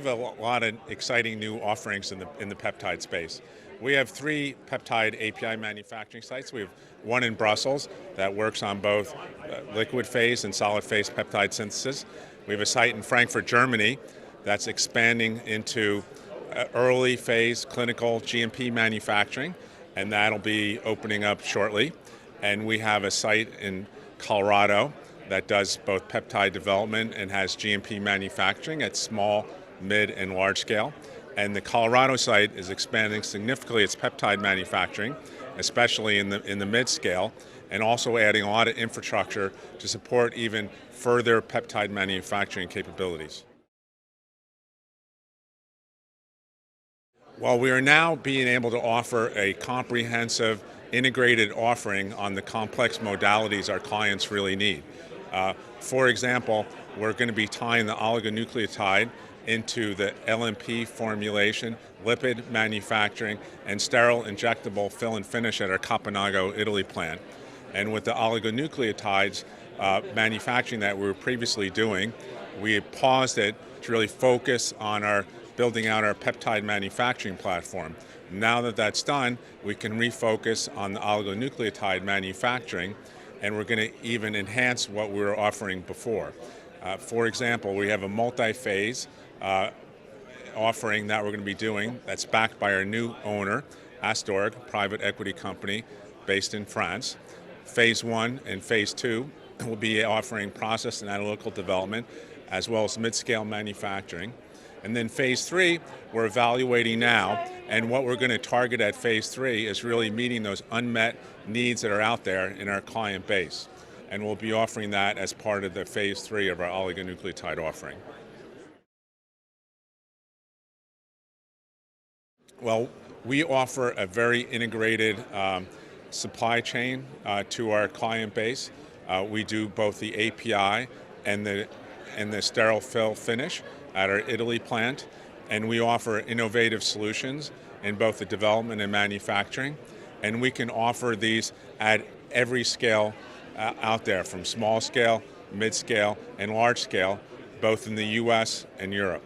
have a lot of exciting new offerings in the peptide space. We have 3 peptide API manufacturing sites. We have one in Brussels that works on both liquid phase and solid phase peptide synthesis. We have a site in Frankfurt, Germany that's expanding into early phase clinical GMP manufacturing, and that'll be opening up shortly. And we have a site in Colorado that does both peptide development and has GMP manufacturing at small, mid, and large scale. And the Colorado site is expanding significantly its peptide manufacturing, especially in the mid scale, and also adding a lot of infrastructure to support even further peptide manufacturing capabilities. Well, we are now being able to offer a comprehensive, integrated offering on the complex modalities our clients really need. For example, we're going to be tying the oligonucleotide into the LNP formulation, lipid manufacturing, and sterile injectable fill and finish at our Caponago, Italy plant. And with the oligonucleotides manufacturing that we were previously doing, we paused it to really focus on building out our peptide manufacturing platform. Now that that's done, we can refocus on the oligonucleotide manufacturing, and we're going to even enhance what we were offering before. For example, we have a multi-phase offering that we're going to be doing that's backed by our new owner, Astorg, private equity company based in France. Phase 1 and Phase 2 will be offering process and analytical development as well as mid-scale manufacturing. And then Phase 3 we're evaluating now, and what we're going to target at Phase 3 is really meeting those unmet needs that are out there in our client base. And we'll be offering that as part of the Phase 3 of our oligonucleotide offering. Well, we offer a very integrated supply chain to our client base. We do both the API and the sterile fill finish at our Italy plant, and we offer innovative solutions in both the development and manufacturing. And we can offer these at every scale out there, from small scale, mid scale, and large scale, both in the US and Europe.